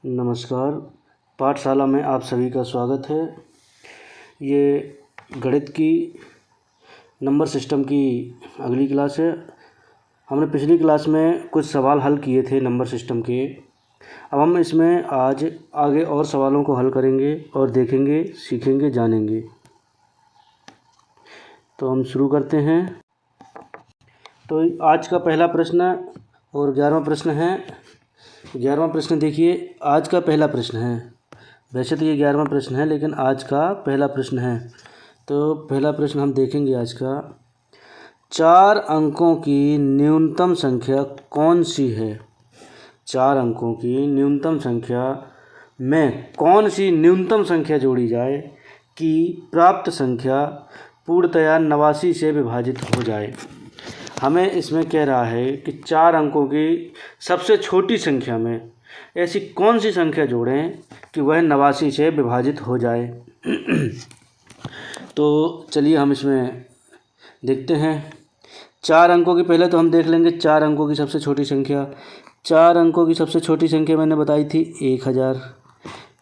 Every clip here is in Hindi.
नमस्कार। पाठशाला में आप सभी का स्वागत है। ये गणित की नंबर सिस्टम की अगली क्लास है। हमने पिछली क्लास में कुछ सवाल हल किए थे नंबर सिस्टम के। अब हम इसमें आज आगे और सवालों को हल करेंगे और देखेंगे, सीखेंगे, जानेंगे। तो हम शुरू करते हैं। तो आज का पहला प्रश्न और 11वां प्रश्न है। 11वां प्रश्न देखिए, आज का पहला प्रश्न है। वैसे तो ये 11वां प्रश्न है, लेकिन आज का पहला प्रश्न है। तो पहला प्रश्न हम देखेंगे आज का। 4 अंकों की न्यूनतम संख्या कौन सी है? 4 अंकों की न्यूनतम संख्या में कौन सी न्यूनतम संख्या जोड़ी जाए कि प्राप्त संख्या पूर्णतया 89 से विभाजित हो जाए। हमें इसमें कह रहा है कि 4 अंकों की सबसे छोटी संख्या में ऐसी कौन सी संख्या जोड़ें कि वह 89 से विभाजित हो जाए। तो चलिए हम इसमें देखते हैं। 4 अंकों की पहले तो हम देख लेंगे 4 अंकों की सबसे छोटी संख्या। 4 अंकों की सबसे छोटी संख्या मैंने बताई थी 1000।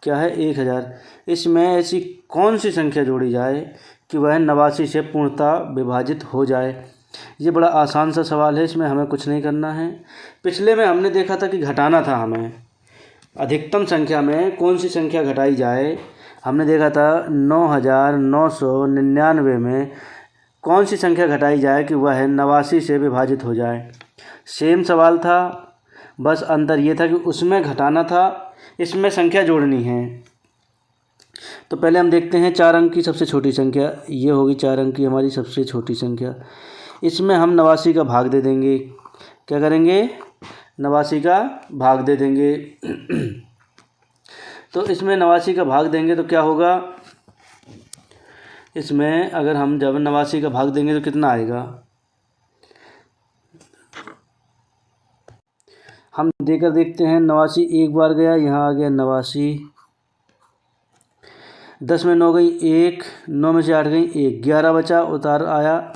क्या है? 1000। इसमें ऐसी कौन सी संख्या जोड़ी जाए कि वह 89 से पूर्णतः विभाजित हो जाए। ये बड़ा आसान सा सवाल है, इसमें हमें कुछ नहीं करना है। पिछले में हमने देखा था कि घटाना था हमें। अधिकतम संख्या में कौन सी संख्या घटाई जाए। हमने देखा था 9999 में कौन सी संख्या घटाई जाए कि वह 89 से विभाजित हो जाए। सेम सवाल था, बस अंतर ये था कि उसमें घटाना था, इसमें संख्या जोड़नी है। तो पहले हम देखते हैं 4 अंक की सबसे छोटी संख्या। ये होगी 4 अंक की हमारी सबसे छोटी संख्या। इसमें हम 89 का भाग दे देंगे। क्या करेंगे? 89 का भाग दे देंगे। तो इसमें 89 का भाग देंगे तो क्या होगा? इसमें अगर हम जब 89 का भाग देंगे तो कितना आएगा? हम देकर देखते हैं। 89 एक बार गया, यहाँ आ गया 89। 10 में 9 गई 1, 9 में से 8 गई 1, 11 बचा, उतार आया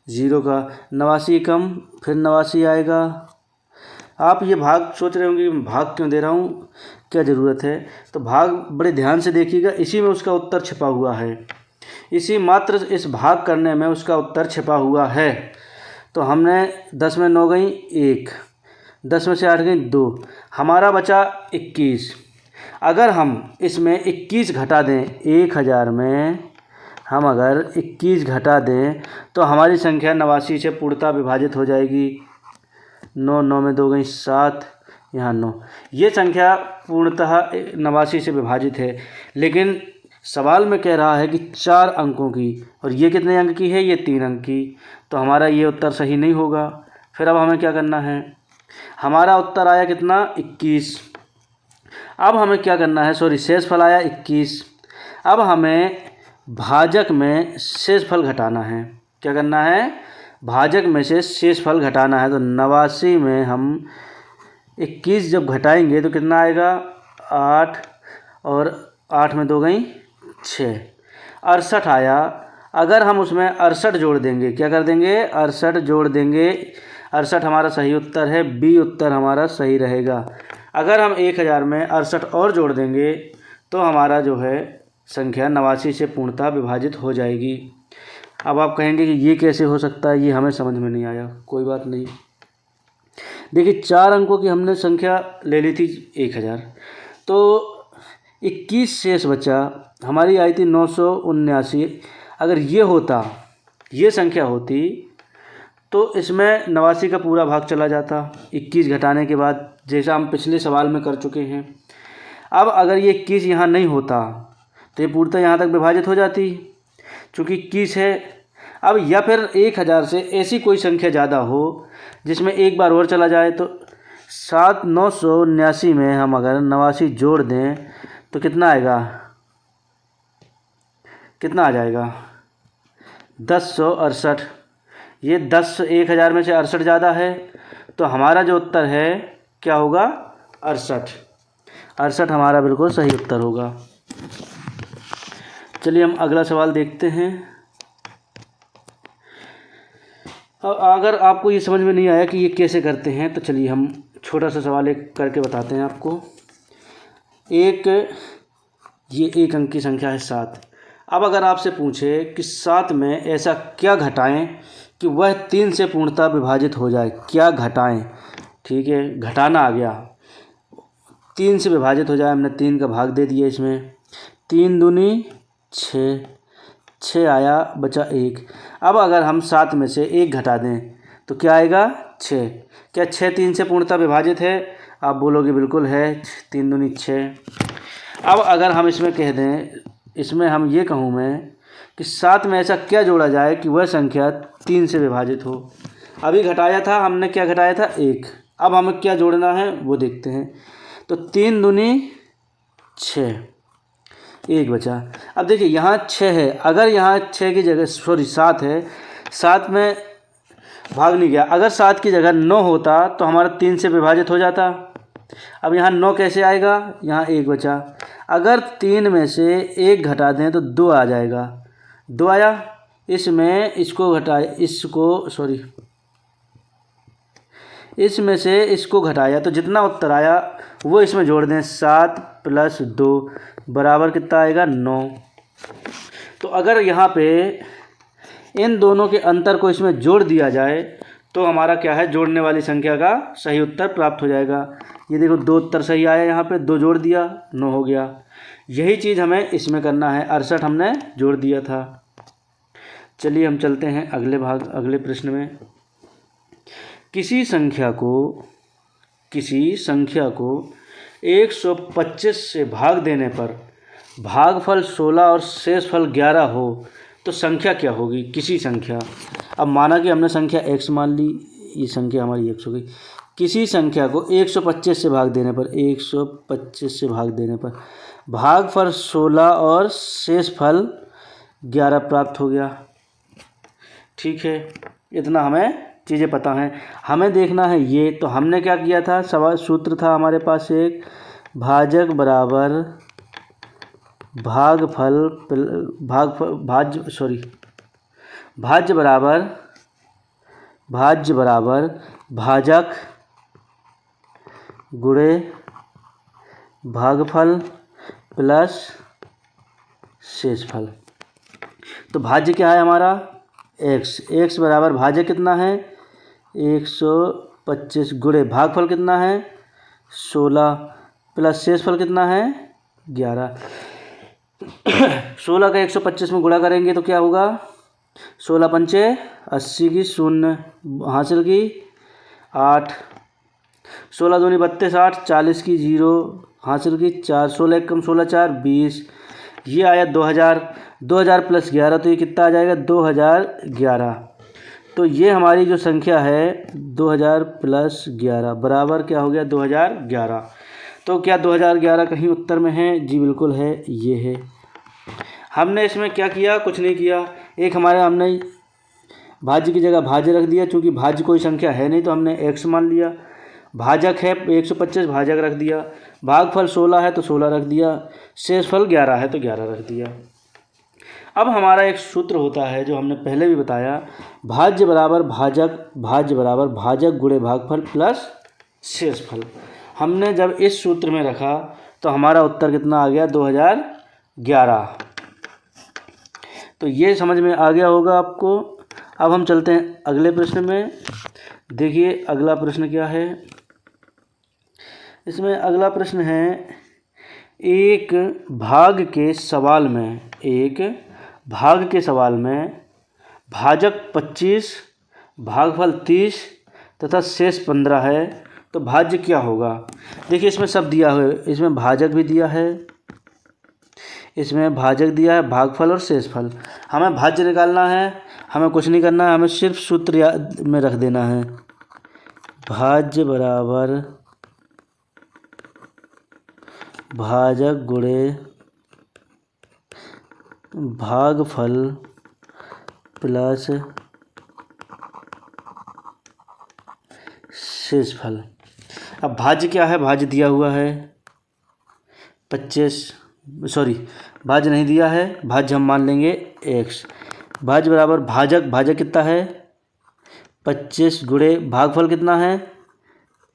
0 का। 89 कम, फिर 89 आएगा। आप ये भाग सोच रहे होंगे भाग क्यों दे रहा हूँ, क्या ज़रूरत है। तो भाग बड़े ध्यान से देखिएगा, इसी में उसका उत्तर छिपा हुआ है। इसी मात्र इस भाग करने में उसका उत्तर छिपा हुआ है। तो हमने 10 में 9 गई 1, 10 में से 8 गई 2, हमारा बचा 21। अगर हम इसमें 21 घटा दें, 1000 में हम अगर 21 घटा दें तो हमारी संख्या 89 से पूर्णतः विभाजित हो जाएगी। 9, 9 में 2 गई 7, यहाँ 9। ये संख्या पूर्णतः 89 से विभाजित है। लेकिन सवाल में कह रहा है कि 4 अंकों की, और ये कितने अंक की है? ये 3 अंक की। तो हमारा ये उत्तर सही नहीं होगा। फिर अब हमें क्या करना है? हमारा उत्तर आया कितना? 21। अब हमें क्या करना है? शेषफल आया 21। अब हमें भाजक में शेषफल घटाना है। क्या करना है? भाजक में से शेषफल घटाना है। तो 89 में हम 21 जब घटाएंगे तो कितना आएगा? 8, और 8 में 2 गई 6, 68 आया। अगर हम उसमें 68 जोड़ देंगे, क्या कर देंगे? 68 जोड़ देंगे। 68 हमारा सही उत्तर है, बी उत्तर हमारा सही रहेगा। अगर हम 1000 में 68 और जोड़ देंगे तो हमारा जो है संख्या 89 से पूर्णतः विभाजित हो जाएगी। अब आप कहेंगे कि ये कैसे हो सकता है, ये हमें समझ में नहीं आया। कोई बात नहीं। देखिए 4 अंकों की हमने संख्या ले ली थी 1000, तो 21 शेष बचा। हमारी आई थी 979। अगर ये होता, ये संख्या होती, तो इसमें 89 का पूरा भाग चला जाता 21 घटाने के बाद, जैसा हम पिछले सवाल में कर चुके हैं। अब अगर ये 21 यहाँ नहीं होता तो ये पूर्णतः यहाँ तक विभाजित हो जाती, चूँकि 21 है। अब या फिर 1000 से ऐसी कोई संख्या ज़्यादा हो जिसमें एक बार और चला जाए, तो 979 में हम अगर 89 जोड़ दें तो कितना आएगा? कितना आ जाएगा? 1068। ये 1000 में से 68 ज़्यादा है, तो हमारा जो उत्तर है क्या होगा? 68। 68 हमारा बिल्कुल सही उत्तर होगा। चलिए हम अगला सवाल देखते हैं। अब अगर आपको ये समझ में नहीं आया कि ये कैसे करते हैं, तो चलिए हम छोटा सा सवाल एक करके बताते हैं आपको। ये एक अंक की संख्या है 7। अब अगर आपसे पूछे कि 7 में ऐसा क्या घटाएं कि वह 3 से पूर्णतः विभाजित हो जाए, क्या घटाएं, ठीक है, घटाना आ गया, 3 से विभाजित हो जाए, हमने 3 का भाग दे दिया इसमें, 3 दूनी 6, 6 आया, बचा 1। अब अगर हम 7 में से 1 घटा दें तो क्या आएगा, 6। क्या 6 3 से पूर्णतः विभाजित है? आप बोलोगे बिल्कुल है, 3 दूनी 6। अब अगर हम इसमें कह दें, इसमें हम ये कहूँ मैं कि 7 में ऐसा क्या जोड़ा जाए कि वह संख्या 3 से विभाजित हो। अभी घटाया था हमने, क्या घटाया था, 1। अब हमें क्या जोड़ना है वो देखते हैं। तो 3 दूनी 6, 1 बचा। अब देखिए यहाँ 6 है, अगर यहाँ 6 की जगह 7 है, 7 में भाग नहीं गया, अगर 7 की जगह 9 होता तो हमारा 3 से विभाजित हो जाता। अब यहाँ 9 कैसे आएगा, यहाँ 1 बचा। अगर 3 में से 1 घटा दें तो 2 आ जाएगा, 2 आया। इसमें इसको घटाए, इसमें से इसको घटाया तो जितना उत्तर आया वो इसमें जोड़ दें, 7 + 2 बराबर कितना आएगा, 9। तो अगर यहाँ पे इन दोनों के अंतर को इसमें जोड़ दिया जाए तो हमारा क्या है, जोड़ने वाली संख्या का सही उत्तर प्राप्त हो जाएगा। ये देखो 2 उत्तर सही आया, यहाँ पे 2 जोड़ दिया, 9 हो गया। यही चीज़ हमें इसमें करना है, 68 हमने जोड़ दिया था। चलिए हम चलते हैं अगले प्रश्न में। किसी संख्या को 125 से भाग देने पर भागफल 16 और शेषफल 11 हो तो संख्या क्या होगी, किसी संख्या। अब माना कि हमने संख्या x मान ली, ये संख्या हमारी x हो गई। किसी संख्या को 125 से भाग देने पर, 125 से भाग देने पर भागफल 16 और शेषफल 11 प्राप्त हो गया। ठीक है, इतना हमें चीज़ें पता हैं। हमें देखना है ये, तो हमने क्या किया था, सवाल सूत्र था हमारे पास एक, भाजक बराबर भाज्य बराबर भाजक गुणे भागफल प्लस शेषफल। तो भाज्य क्या है हमारा, x बराबर भाज्य कितना है, 125 गुणे भागफल कितना है, 16 प्लस शेषफल कितना है, 11। 16 का 125 में गुणा करेंगे तो क्या होगा, 16 पंचे 80 की 0 हासिल की 8, 16 दूनी 32 8, 40 की 0 हासिल की 4, 16 1 कम 16 4 20, ये आया 2000 प्लस 11 तो ये कितना आ जाएगा, 2011। तो ये हमारी जो संख्या है 2000 प्लस 11 बराबर क्या हो गया, 2011। तो क्या 2011 कहीं उत्तर में है, जी बिल्कुल है, ये है। हमने इसमें क्या किया, कुछ नहीं किया। एक हमने भाज्य की जगह भाज्य रख दिया, चूँकि भाज्य कोई संख्या है नहीं तो हमने x मान लिया। भाजक है 125, भाजक रख दिया। भागफल 16 है तो 16 रख दिया। शेषफल 11 है तो 11 रख दिया। अब हमारा एक सूत्र होता है जो हमने पहले भी बताया, भाज्य बराबर भाजक गुणे भागफल प्लस शेषफल। हमने जब इस सूत्र में रखा तो हमारा उत्तर कितना आ गया, 2011। तो ये समझ में आ गया होगा आपको। अब हम चलते हैं अगले प्रश्न में। देखिए अगला प्रश्न क्या है, इसमें अगला प्रश्न है, एक भाग के सवाल में भाजक 25, भागफल 30 तथा शेष 15 है तो भाज्य क्या होगा। देखिए इसमें सब दिया हुआ है, इसमें भाजक भी दिया है, इसमें भाजक दिया है, भागफल और शेषफल। हमें भाज्य निकालना है, हमें कुछ नहीं करना है, हमें सिर्फ सूत्र याद में रख देना है। भाज्य बराबर भाजक गुणे भागफल प्लस शेषफल। अब भाज्य क्या है, भाज्य दिया हुआ है 25, भाज्य नहीं दिया है, भाज्य हम मान लेंगे x। भाज्य बराबर भाजक कितना है 25 गुणे भागफल कितना है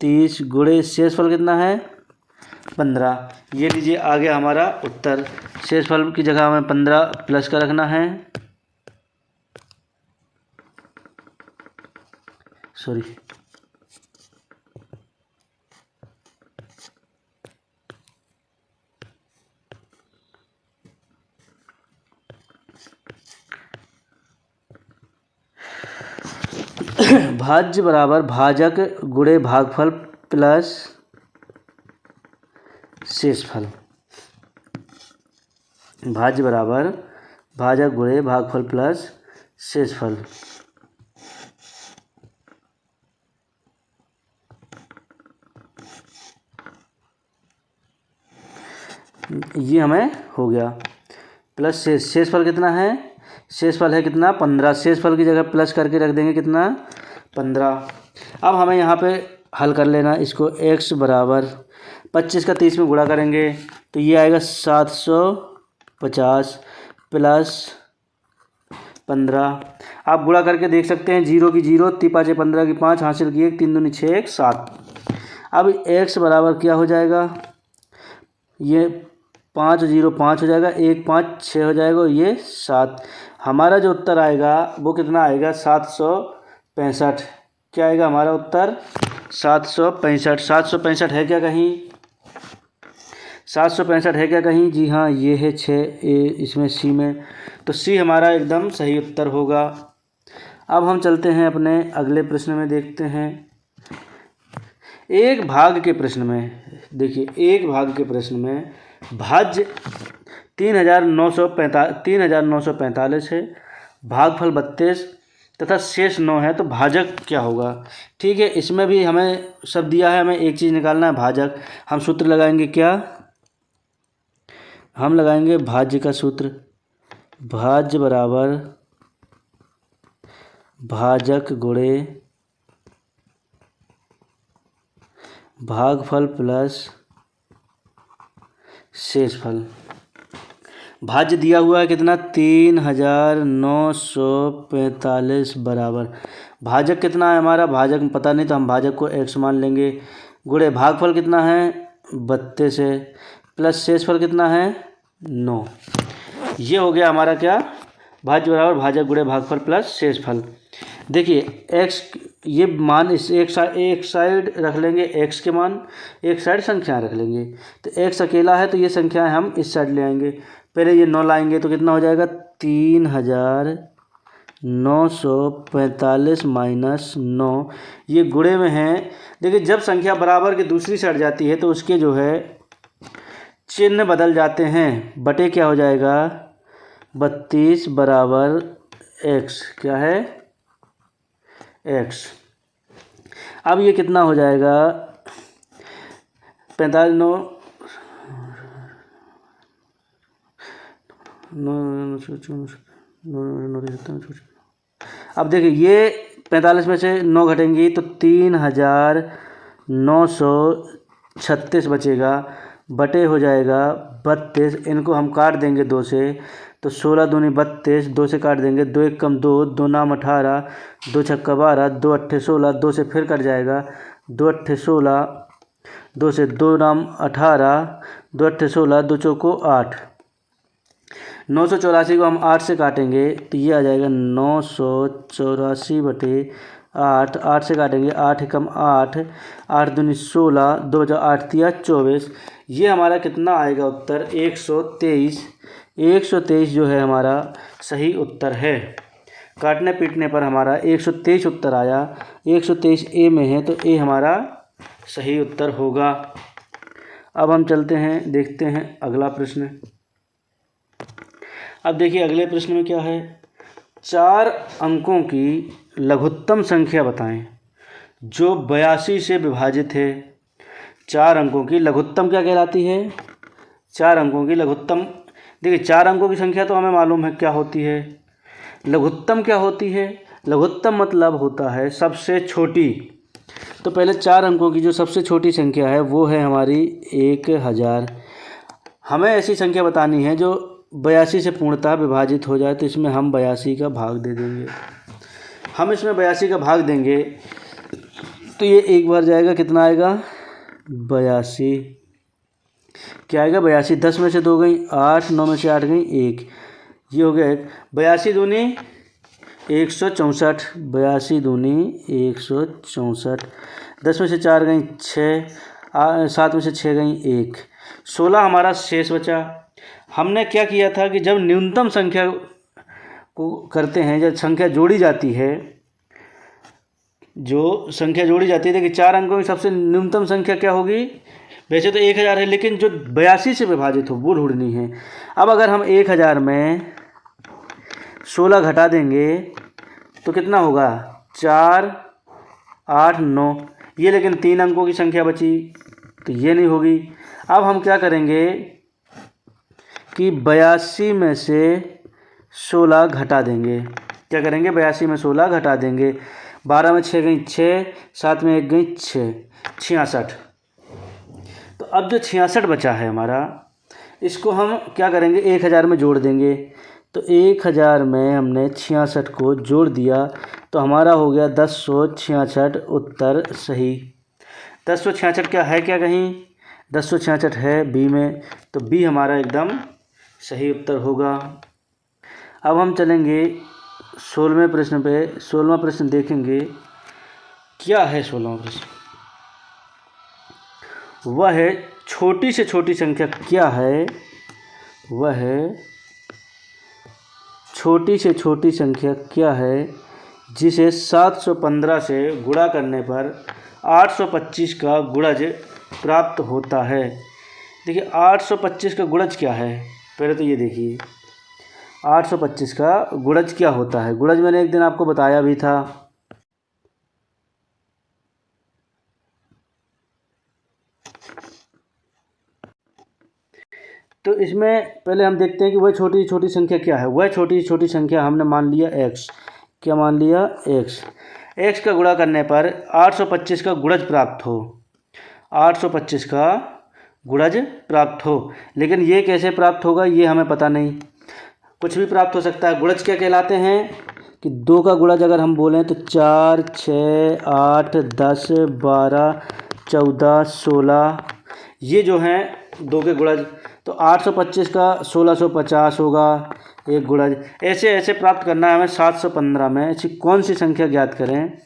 30 गुणे शेषफल कितना है 15। ये लीजिए आ गया हमारा उत्तर। शेषफल की जगह हमें 15 प्लस का रखना है, सॉरी भाज्य बराबर भाजक गुणे भागफल प्लस शेषफल। भाज्य बराबर भाजक गुणे भागफल प्लस शेषफल। ये हमें हो गया। प्लस शेषफल कितना है, शेषफल है कितना 15। शेषफल की जगह प्लस करके रख देंगे कितना 15। अब हमें यहाँ पे हल कर लेना इसको। x बराबर 25 का 30 में गुणा करेंगे तो ये आएगा 750 प्लस 15। आप गुणा करके देख सकते हैं, 0 की 0, 3 5 15 की 5, हासिल की 1, 3 दूनी 6 1 7। अब x बराबर क्या हो जाएगा, ये 5 0 5 हो जाएगा, 1 5 6 हो जाएगा और ये 7। हमारा जो उत्तर आएगा वो कितना आएगा 765। क्या आएगा हमारा उत्तर 765। 765 है क्या कहीं, 765 है क्या कहीं? जी हाँ, ये है 6 इसमें सी में, तो सी हमारा एकदम सही उत्तर होगा। अब हम चलते हैं अपने अगले प्रश्न में, देखते हैं एक भाग के प्रश्न में। देखिए एक भाग के प्रश्न में भाज्य 3945 है, भागफल 32 तथा शेष 9 है, तो भाजक क्या होगा। ठीक है, इसमें भी हमें सब दिया है, हमें एक चीज़ निकालना है भाजक। हम सूत्र लगाएंगे क्या, हम लगाएंगे भाज्य का सूत्र। भाज्य बराबर भाजक गुणे भागफल प्लस शेषफल। भाज्य दिया हुआ है कितना 3945 बराबर। भाजक कितना है हमारा, भाजक पता नहीं तो हम भाजक को x मान लेंगे, गुणे भागफल कितना है 32 है, प्लस शेषफल कितना है 9। ये हो गया हमारा क्या, भाज्य बराबर भाजक गुणे भागफल प्लस शेषफल। देखिए x ये मान इस एक साइड रख लेंगे, x के मान एक साइड संख्याएं रख लेंगे, तो x अकेला है तो ये संख्याएं हम इस साइड ले आएंगे। पहले ये 9 लाएंगे तो कितना हो जाएगा 3945 माइनस 9, ये गुणे में है। देखिए जब संख्या बराबर के दूसरी साइड जाती है तो उसके जो है चिन्ह बदल जाते हैं। बटे क्या हो जाएगा 32 बराबर x, क्या है x। अब ये कितना हो जाएगा 45 अब देखिए ये 45 में से 9 घटेंगी तो 3936 बचेगा, बटे हो जाएगा 32। इनको हम काट देंगे 2 से, तो 16 दूनी 32, 2 से काट देंगे, 2 1 कम 2, 2 नाम 18, 2 छक्का 12, 2 अट्ठे 16, 2 से फिर कट जाएगा, 2 अट्ठे 16, 2 से 2 नाम 18, 2 अट्ठे 16, 2 चौको 8। 984 को हम 8 से काटेंगे तो ये आ जाएगा 984 बटे 8। 8 से काटेंगे, 8 एकम 8, 8 दूनी 16, 2 बचा 8 तिया 24। ये हमारा कितना आएगा उत्तर 123। 123 जो है हमारा सही उत्तर है। काटने पीटने पर हमारा 123 उत्तर आया। 123 ए में है तो ए हमारा सही उत्तर होगा। अब हम चलते हैं, देखते हैं अगला प्रश्न। अब देखिए अगले प्रश्न में क्या है, 4 अंकों की लघुत्तम संख्या बताएं जो 82 से विभाजित है। 4 अंकों की लघुत्तम क्या कहलाती है, 4 अंकों की लघुत्तम। देखिए 4 अंकों की संख्या तो हमें मालूम है क्या होती है, लघुत्तम क्या होती है। लघुत्तम मतलब होता है सबसे छोटी। तो पहले 4 अंकों की जो सबसे छोटी संख्या है वो है हमारी 1000। हमें ऐसी संख्या बतानी है जो 82 से पूर्णतः विभाजित हो जाए, तो इसमें हम 82 का भाग दे देंगे। हम इसमें 82 का भाग देंगे तो ये एक बार जाएगा, कितना आएगा 82। क्या आएगा 82। 10 में से 2 गई 8, 9 में से 8 गई 1, ये हो गया 82 दूनी 164, 82 दूनी 164। 10 में से 4 गई 6, 7 में से 6 गई 1, 16 हमारा शेष बचा। हमने क्या किया था कि जब न्यूनतम संख्या को करते हैं, जब संख्या जोड़ी जाती है, जो संख्या जोड़ी जाती है, देखिए 4 अंकों की सबसे न्यूनतम संख्या क्या होगी, वैसे तो 1000 है, लेकिन जो 82 से विभाजित हो वो ढूंढनी है। अब अगर हम 1000 में 16 घटा देंगे तो कितना होगा, 4, 8, 9, ये लेकिन 3 अंकों की संख्या बची तो ये नहीं होगी। अब हम क्या करेंगे कि 82 में से 16 घटा देंगे। क्या करेंगे, 82 में 16 घटा देंगे। 12 में 6 गई 6, 7 में 1 गई 6, 66। तो अब जो 66 बचा है हमारा, इसको हम क्या करेंगे, 1000 में जोड़ देंगे। तो 1000 में हमने 66 को जोड़ दिया तो हमारा हो गया 1066, उत्तर सही। 1066 क्या है, क्या कहीं 1066 है बी में, तो बी हमारा एकदम सही उत्तर होगा। अब हम चलेंगे 16वें प्रश्न पे। 16वां प्रश्न देखेंगे क्या है। 16वां प्रश्न वह है छोटी से छोटी संख्या क्या है, वह है छोटी से छोटी संख्या क्या है जिसे 715 से गुणा करने पर 825 का गुणज प्राप्त होता है। देखिए 825 का गुणज क्या है, पहले तो ये देखिए 825 का गुणज क्या होता है। गुणज मैंने एक दिन आपको बताया भी था। तो इसमें पहले हम देखते हैं कि वह छोटी छोटी संख्या क्या है। वह छोटी छोटी संख्या हमने मान लिया x, क्या मान लिया x का गुणा करने पर 825 का गुणज प्राप्त हो, 825 का गुणज प्राप्त हो। लेकिन ये कैसे प्राप्त होगा ये हमें पता नहीं, कुछ भी प्राप्त हो सकता है। गुणज क्या कहलाते हैं कि 2 का गुणज अगर हम बोलें तो 4, 6, 8, 10, 12, 14, 16, ये जो हैं 2 के गुणज। तो 825 का 1650 होगा एक गुणज। ऐसे ऐसे प्राप्त करना है हमें 715 में। ऐसी कौन सी संख्या ज्ञात करें।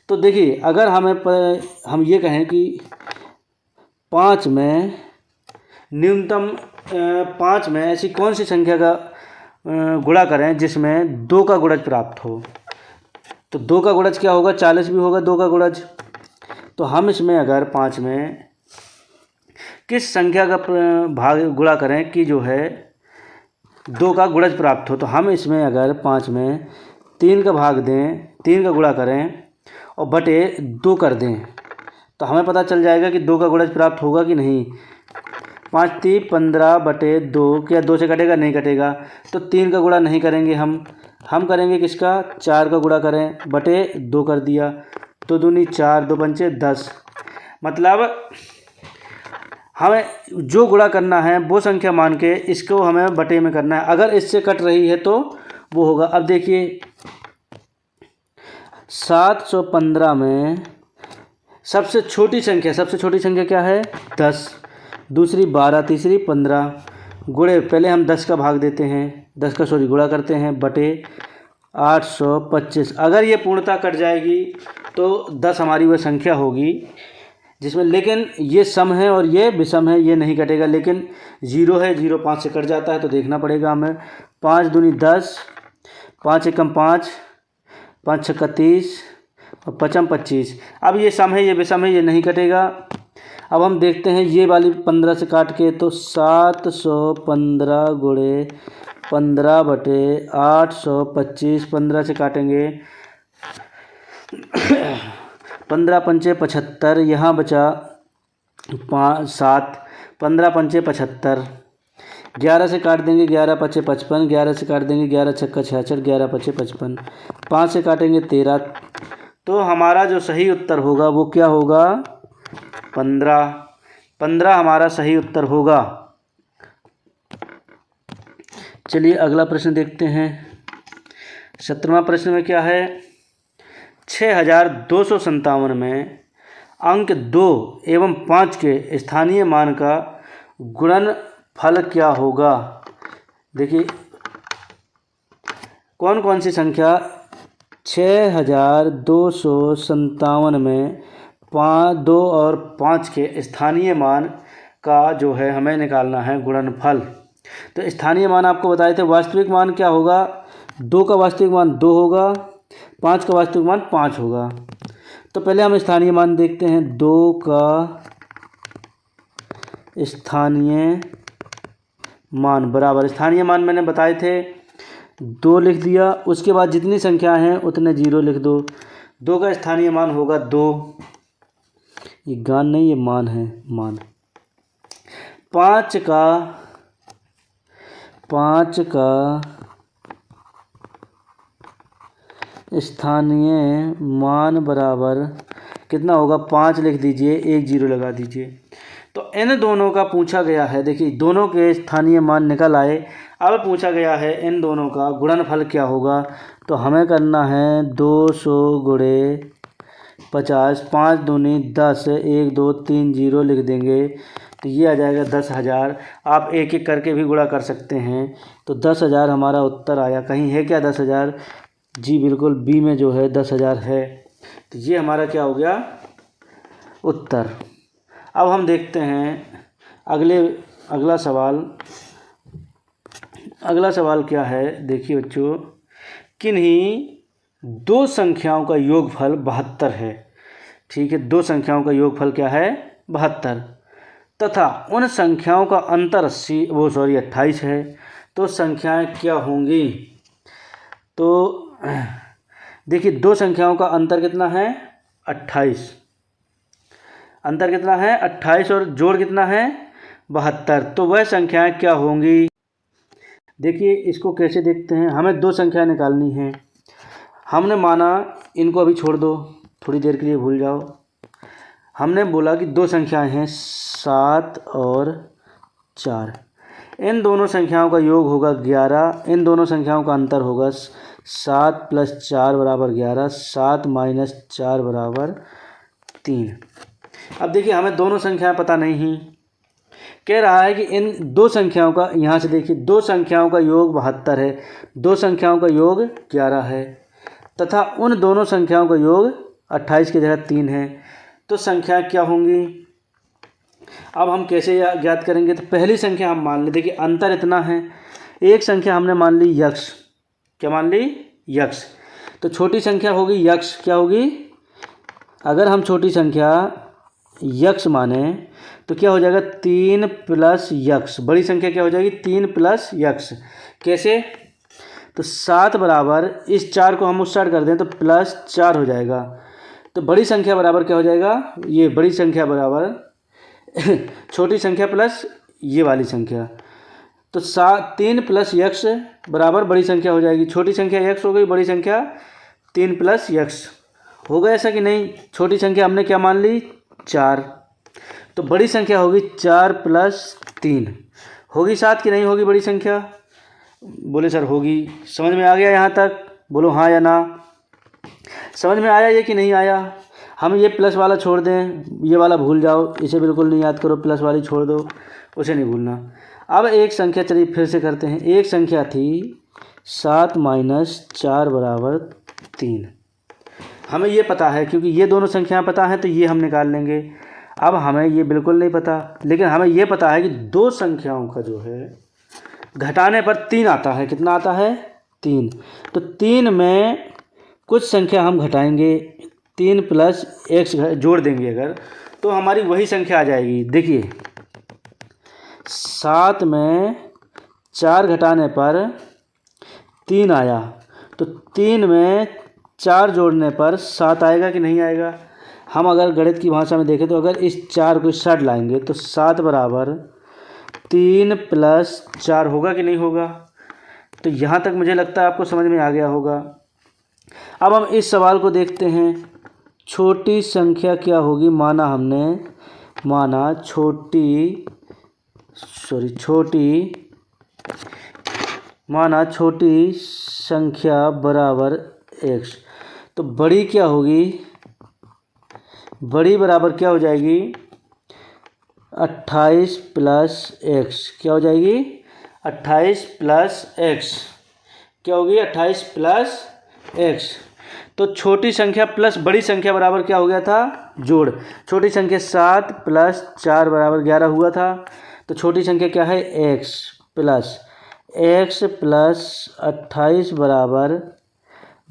तो देखिए अगर हम ये कहें कि 5 में न्यूनतम 5 में ऐसी कौन सी संख्या का गुणा करें जिसमें 2 का गुणज प्राप्त हो। तो 2 का गुणज क्या होगा, 40 भी होगा 2 का गुणज। तो हम इसमें अगर 5 में किस संख्या का भाग गुणा करें कि जो है 2 का गुणज प्राप्त हो। तो हम इसमें अगर 5 में 3 का भाग दें, 3 का गुणा करें और बटे 2 कर दें तो हमें पता चल जाएगा कि 2 का गुणज प्राप्त होगा कि नहीं। 5 3 15 बटे 2, क्या 2 से कटेगा, नहीं कटेगा। तो 3 का गुणा नहीं करेंगे हम करेंगे किसका, 4 का गुणा करें, बटे 2 कर दिया। तो दूनी 4, 2 पंचे 10। मतलब हमें जो गुणा करना है वो संख्या मान के इसको हमें बटे में करना है। अगर इससे कट रही है तो वो होगा। अब देखिए 715 में सबसे छोटी संख्या क्या है, 10, दूसरी 12, तीसरी 15। गुणे पहले हम 10 का भाग देते हैं, 10 का गुणा करते हैं, बटे 825। अगर ये पूर्णता कट जाएगी तो 10 हमारी वह संख्या होगी जिसमें, लेकिन ये सम है और ये विषम है, ये नहीं कटेगा। लेकिन 0 है, 0 5 से कट जाता है तो देखना पड़ेगा हमें। 5 दूनी 10, 5 एकम 5, 5 छक्का 30 और 5 25। अब ये सम है, ये विषम है, ये नहीं कटेगा। अब हम देखते हैं ये वाली 15 से काट के, तो 715 गुणे 15 बटे 825। 15 से काटेंगे 15 पंचे 75, यहाँ बचा 7, 15 पंचे 75। 11 से काट देंगे 11 पचे 55, 11 से काट देंगे 11 छक्का 66, 11 पचे 55। 5 से काटेंगे 13। तो हमारा जो सही उत्तर होगा वो क्या होगा, 15 हमारा सही उत्तर होगा। चलिए अगला प्रश्न देखते हैं। 17वां प्रश्न में क्या है, 6257 में अंक 2 एवं 5 के स्थानीय मान का गुणनफल क्या होगा। देखिए कौन कौन सी संख्या 6257 में 2 और 5 के स्थानीय मान का जो है हमें निकालना है गुणनफल। तो स्थानीय मान आपको बताए थे, वास्तविक मान क्या होगा, 2 का वास्तविक मान 2 होगा, 5 का वास्तविक मान 5 होगा। तो पहले हम स्थानीय मान देखते हैं। 2 का स्थानीय मान बराबर, स्थानीय मान मैंने बताए थे 2 लिख दिया, उसके बाद जितनी संख्या हैं उतने 0 लिख दो। 2 का स्थानीय मान होगा 2, ये गान नहीं ये मान है, मान। 5 का स्थानीय मान बराबर कितना होगा, 5 लिख दीजिए, 1 0 लगा दीजिए। तो इन दोनों का पूछा गया है। देखिए दोनों के स्थानीय मान निकल आए। अब पूछा गया है इन दोनों का गुणनफल क्या होगा। तो हमें करना है 200 गुणे 50, 5 दूनी 10, 1 2 3 0 लिख देंगे, तो ये आ जाएगा 10,000। आप एक एक करके भी गुणा कर सकते हैं। तो 10,000 हमारा उत्तर आया। कहीं है क्या 10,000? जी बिल्कुल, बी में जो है 10,000 है। तो ये हमारा क्या हो गया, उत्तर। अब हम देखते हैं अगला सवाल क्या है। देखिए बच्चों, किन्हीं 2 संख्याओं का योगफल 72 है। ठीक है, 2 संख्याओं का योगफल क्या है, 72, तथा उन संख्याओं का अंतर 28 है। तो संख्याएं क्या होंगी। तो देखिए 2 संख्याओं का अंतर कितना है, 28। अंतर कितना है, 28, और जोड़ कितना है, 72। तो वह संख्याएं क्या होंगी। देखिए इसको कैसे देखते हैं। हमें 2 संख्याएं निकालनी हैं। हमने माना, इनको अभी छोड़ दो, थोड़ी देर के लिए भूल जाओ। हमने बोला कि 2 संख्याएं हैं 7 और 4। इन दोनों संख्याओं का योग होगा 11। इन दोनों संख्याओं का अंतर होगा 7 + 4 = 11, 7 - 4 = 3। अब देखिए हमें दोनों संख्याएं पता नहीं। कह रहा है कि इन 2 संख्याओं का, यहाँ से देखिए 2 संख्याओं का योग 72 है, 2 संख्याओं का योग 11 है, तथा उन दोनों संख्याओं का योग 28 की जगह 3 है। तो संख्या क्या होंगी। अब हम कैसे ज्ञात करेंगे। तो पहली संख्या हम मान लें। देखिए अंतर इतना है, एक संख्या हमने मान ली यक्ष। क्या मान ली, यक्ष। तो छोटी संख्या होगी यक्ष, क्या होगी, अगर हम छोटी संख्या यक्ष माने तो क्या हो जाएगा, 3 + यक्ष। बड़ी संख्या क्या हो जाएगी, 3 + यक्ष। कैसे, तो 7 बराबर, इस 4 को हम उस साइड कर दें तो +4 हो जाएगा। तो बड़ी संख्या बराबर क्या हो जाएगा, ये बड़ी संख्या बराबर छोटी संख्या प्लस ये वाली संख्या। तो 3 + यक्ष बराबर बड़ी संख्या हो जाएगी। छोटी संख्या यक्ष हो गई, बड़ी संख्या 3 + यक्ष हो गया। ऐसा कि नहीं, छोटी संख्या हमने क्या मान ली, 4। तो बड़ी संख्या होगी 4 + 3 होगी 7 की नहीं होगी बड़ी संख्या। बोले सर होगी। समझ में आ गया यहाँ तक, बोलो हाँ या ना। समझ में आया ये कि नहीं आया। हम ये प्लस वाला छोड़ दें, ये वाला भूल जाओ, इसे बिल्कुल नहीं याद करो, प्लस वाली छोड़ दो, उसे नहीं भूलना। अब एक संख्या, चलिए फिर से करते हैं। एक संख्या थी 7 - 4 = 3। हमें ये पता है, क्योंकि ये दोनों संख्याएं पता हैं तो ये हम निकाल लेंगे। अब हमें ये बिल्कुल नहीं पता, लेकिन हमें ये पता है कि 2 संख्याओं का जो है घटाने पर 3 आता है। कितना आता है, 3। तो 3 में कुछ संख्या हम घटाएंगे, 3 + x जोड़ देंगे अगर, तो हमारी वही संख्या आ जाएगी। देखिए 7 में 4 घटाने पर 3 आया, तो 3 में 4 जोड़ने पर 7 आएगा कि नहीं आएगा। हम अगर गणित की भाषा में देखें तो अगर इस 4 को इस साइड लाएंगे तो 7 बराबर 3 + 4 होगा कि नहीं होगा। तो यहाँ तक मुझे लगता है आपको समझ में आ गया होगा। अब हम इस सवाल को देखते हैं। छोटी संख्या क्या होगी, छोटी संख्या बराबर x। तो बड़ी क्या होगी, बड़ी बराबर क्या हो जाएगी, 28 प्लस एक्स क्या हो जाएगी? 28 प्लस एक्स क्या होगी? 28 प्लस एक्स। तो छोटी संख्या प्लस बड़ी संख्या बराबर क्या हो गया था? जोड़। छोटी संख्या 7 प्लस 4 बराबर 11 हुआ था। तो छोटी संख्या क्या है? एक्स प्लस 28 बराबर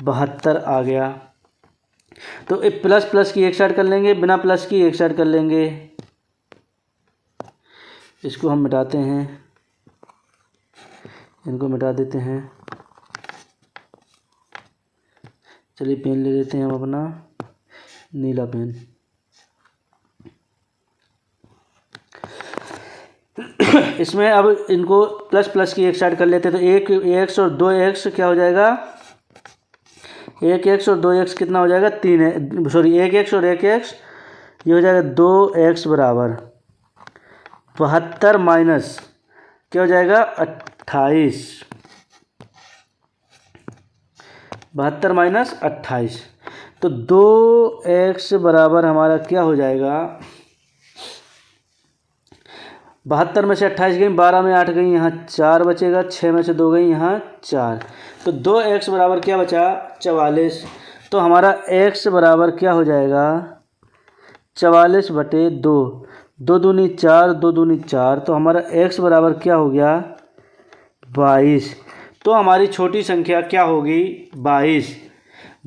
72 आ गया। तो एक प्लस प्लस की एक साइड कर लेंगे, बिना प्लस की एक साइड कर लेंगे। इसको हम मिटाते हैं, इनको मिटा देते हैं। चलिए पेन ले लेते हैं हम अपना नीला पेन। इसमें अब इनको प्लस प्लस की एक साइड कर लेते हैं। तो एक एक्स और 2 एक्स क्या हो जाएगा? 1 एक्स और 2 एक्स कितना हो जाएगा? 3 है, सॉरी 1 एक्स और 1 एक्स ये हो जाएगा 2 एक्स बराबर 72 माइनस क्या हो जाएगा? 28। 72 माइनस 28 तो 2 एक्स बराबर हमारा क्या हो जाएगा? 72 में से 28 गई, 12 में 8 गई, यहाँ 4 बचेगा, 6 में से 2 गई, यहाँ 4। तो 2 एक्स बराबर क्या बचा? 44। तो हमारा एक्स बराबर क्या हो जाएगा? 44/2। 2 दूनी 4, 2 दूनी 4। तो हमारा एक्स बराबर क्या हो गया? 22। तो हमारी छोटी संख्या क्या होगी? 22।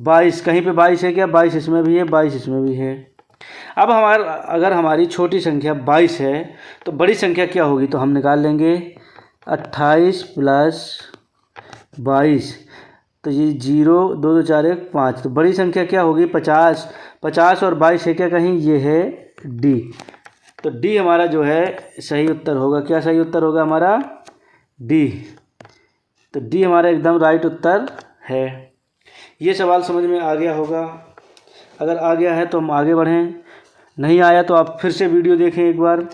22 कहीं पे 22 है क्या? 22 इसमें भी है, 22 इसमें भी है। अब अगर हमारी छोटी संख्या 22 है तो बड़ी संख्या क्या होगी? तो हम निकाल लेंगे 28 प्लस 22। तो ये 0 2 2 4 1 5। तो बड़ी संख्या क्या होगी? 50। 50 और 22 है क्या कहीं? ये है डी। तो डी हमारा जो है सही उत्तर होगा। क्या सही उत्तर होगा हमारा? डी। तो डी हमारा एकदम राइट उत्तर है। ये सवाल समझ में आ गया होगा। अगर आ गया है तो हम आगे बढ़ें, नहीं आया तो आप फिर से वीडियो देखें एक बार।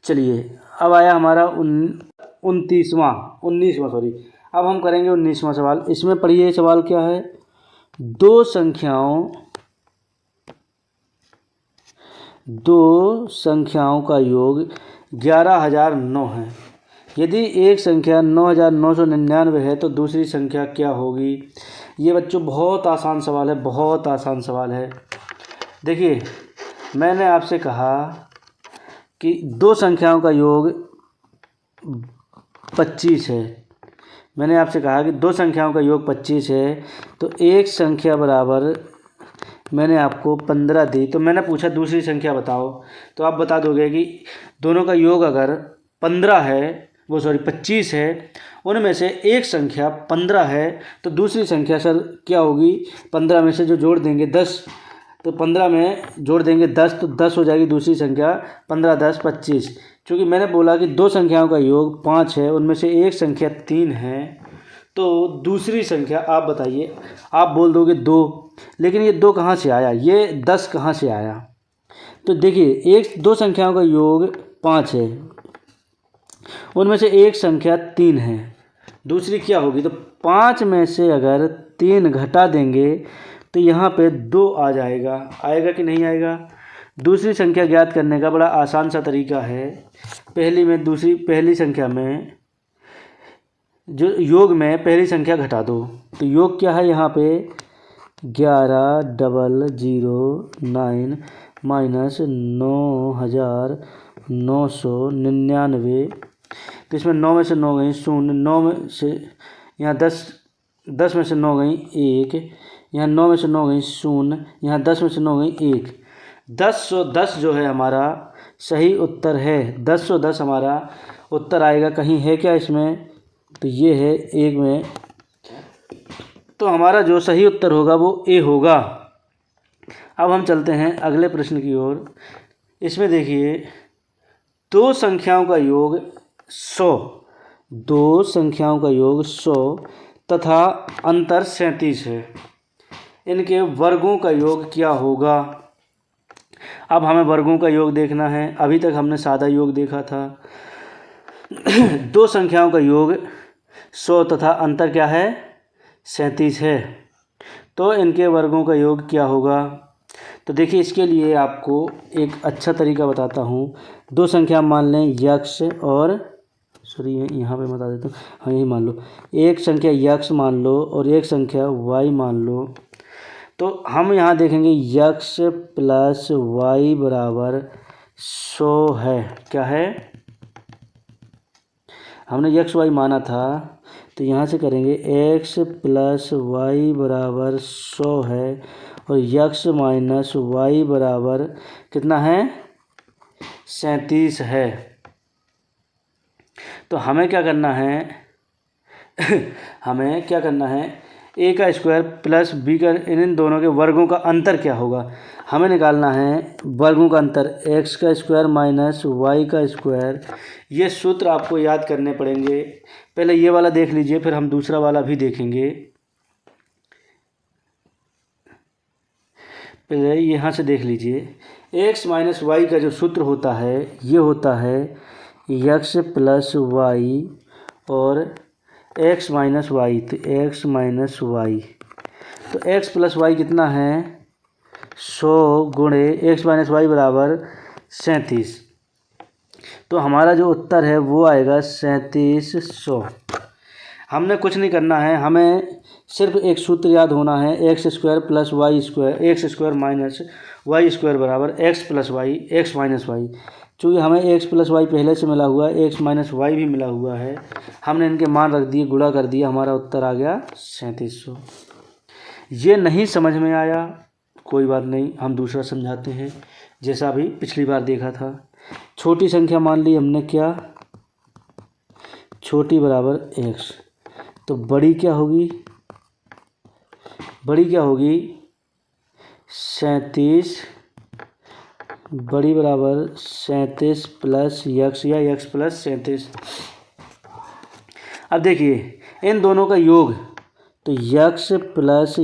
चलिए अब आया हमारा 19वां सॉरी। अब हम करेंगे 19वां सवाल। इसमें पढ़िए सवाल क्या है? दो संख्याओं का योग 11,009 है। यदि एक संख्या 9,999 है तो दूसरी संख्या क्या होगी? ये बच्चों बहुत आसान सवाल है, बहुत आसान सवाल है। देखिए मैंने आपसे कहा कि दो संख्याओं का योग 25 है। मैंने आपसे कहा कि दो संख्याओं का योग 25 है तो एक संख्या बराबर मैंने आपको 15 दी। तो मैंने पूछा दूसरी संख्या बताओ, तो आप बता दोगे कि दोनों का योग अगर 15 है, 25 है, उनमें से एक संख्या 15 है तो दूसरी संख्या सर क्या होगी? 15 में से जो जोड़ देंगे 10, तो 15 में जोड़ देंगे 10 तो 10 हो जाएगी दूसरी संख्या। 15 10 25। क्योंकि मैंने बोला कि दो संख्याओं का योग 5 है, उनमें से एक संख्या 3 है, तो दूसरी संख्या आप बताइए। आप बोल दोगे 2, लेकिन ये 2 कहाँ से आया? ये 10 कहाँ से आया? तो देखिए दो संख्याओं का योग 5 है, उनमें से एक संख्या 3 है, दूसरी क्या होगी? तो 5 में से अगर 3 घटा देंगे तो यहाँ पे 2 आ जाएगा। आएगा कि नहीं आएगा? दूसरी संख्या ज्ञात करने का बड़ा आसान सा तरीका है। पहली संख्या में जो योग में पहली संख्या घटा दो। तो योग क्या है यहाँ पे? 11,009 माइनस 9,999। तो इसमें 9 में से 9 गई 0, 9 में से यहाँ 10 में से 9 गई 1, यहाँ 9 में से 9 गई 0, यहाँ 10 में से 9 गई 1। 1010 जो है हमारा सही उत्तर है। 1010 हमारा उत्तर आएगा। कहीं है क्या इसमें? तो ये है एक में। तो हमारा जो सही उत्तर होगा वो ए होगा। अब हम चलते हैं अगले प्रश्न की ओर। इसमें देखिए दो संख्याओं का योग 100, दो संख्याओं का योग 100 तथा अंतर 37 है। इनके वर्गों का योग क्या होगा? अब हमें वर्गों का योग देखना है। अभी तक हमने सादा योग देखा था। दो संख्याओं का योग 100 तथा अंतर क्या है? 37 है। तो इनके वर्गों का योग क्या होगा? तो देखिए इसके लिए आपको एक अच्छा तरीका बताता हूँ। दो संख्या मान लें यक्स और सॉरी यहाँ पे बता देता हूँ, हाँ यही मान लो, एक संख्या यक्स मान लो और एक संख्या वाई मान लो। तो हम यहाँ देखेंगे यक्स प्लस वाई बराबर 100 है। क्या है? हमने यक्स वाई माना था, तो यहाँ से करेंगे एक्स प्लस वाई बराबर 100 है और यक्स माइनस वाई बराबर कितना है? 37 है। तो हमें क्या करना है हमें क्या करना है, ए का स्क्वायर प्लस बी का, इन दोनों के वर्गों का अंतर क्या होगा हमें निकालना है। वर्गों का अंतर एक्स का स्क्वायर माइनस वाई का स्क्वायर। ये सूत्र आपको याद करने पड़ेंगे। पहले ये वाला देख लीजिए, फिर हम दूसरा वाला भी देखेंगे। पहले यहाँ से देख लीजिए, एक्स माइनस वाई का जो सूत्र होता है ये होता है एक्स प्लस वाई और एक्स माइनस वाई। तो एक्स माइनस वाई, तो एक्स प्लस वाई कितना है? 100 गुणे एक्स माइनस वाई बराबर 37। तो हमारा जो उत्तर है वो आएगा 3700। हमने कुछ नहीं करना है, हमें सिर्फ एक सूत्र याद होना है, x square plus y square, x square minus y square बराबर x plus y x minus y. चूँकि हमें एक्स प्लस वाई पहले से मिला हुआ है, एक्स माइनस वाई भी मिला हुआ है, हमने इनके मान रख दिए, गुणा कर दिया, हमारा उत्तर आ गया 3700। ये नहीं समझ में आया कोई बात नहीं, हम दूसरा समझाते हैं जैसा अभी पिछली बार देखा था। छोटी संख्या मान ली हमने, क्या? छोटी बराबर एक्स, तो बड़ी क्या होगी? बड़ी क्या होगी? 37, बड़ी बराबर 37 प्लस यक्स या यक्स प्लस 37। अब देखिए इन दोनों का योग, तो यक्स प्लस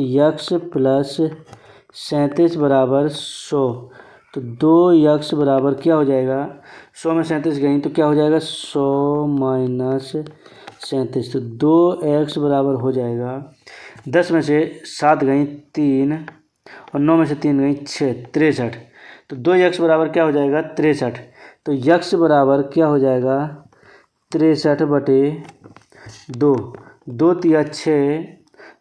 37 बराबर 100। तो 2 यक्स बराबर क्या हो जाएगा? 100 में 37 गई तो क्या हो जाएगा? 100 माइनस 37। तो 2 एक्स बराबर हो जाएगा, 10 में से 7 गई 3 और 9 में से 3 गई 6, 63। तो 2 यक्स बराबर क्या हो जाएगा? 63। तो यक्स बराबर क्या हो जाएगा? 63/2। 2 तिया 6,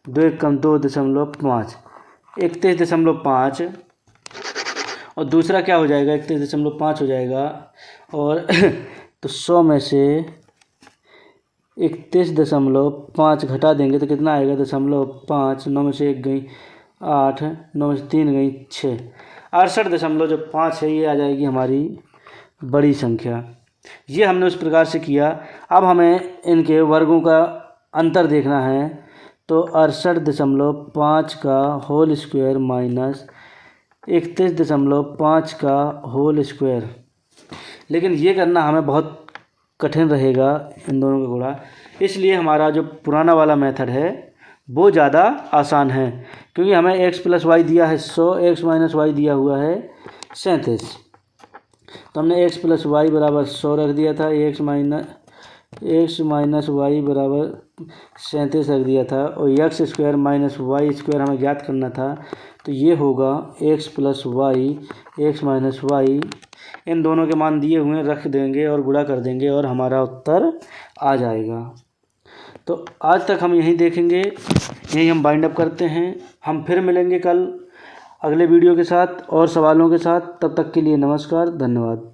2 एक कम 2.5, 31.5। और दूसरा क्या हो जाएगा? 31.5 हो जाएगा। और तो 100 में से 31.5 घटा देंगे तो कितना आएगा? 0.5। 9 में से 1 गई 8, 9 में से 3 गई 6, 68.5 है। ये आ जाएगी हमारी बड़ी संख्या। ये हमने उस प्रकार से किया। अब हमें इनके वर्गों का अंतर देखना है। तो 68.5 का होल स्क्वायर माइनस 31.5 का होल स्क्वायर। लेकिन ये करना हमें बहुत कठिन रहेगा इन दोनों का गुणा, इसलिए हमारा जो पुराना वाला मेथड है वो ज़्यादा आसान है, क्योंकि हमें एक्स प्लस वाई दिया है 100, एक्स माइनस वाई दिया हुआ है 37। तो हमने एक्स प्लस वाई बराबर 100 रख दिया था, एक्स माइनस वाई बराबर 37 रख दिया था, और x square minus y square हमें ज्ञात करना था। तो ये होगा x plus y x minus y. इन दोनों के मान दिए हुए रख देंगे और गुणा कर देंगे और हमारा उत्तर आ जाएगा। तो आज तक हम यहीं देखेंगे, यहीं हम बाइंड अप करते हैं। हम फिर मिलेंगे कल अगले वीडियो के साथ और सवालों के साथ। तब तक के लिए नमस्कार, धन्यवाद।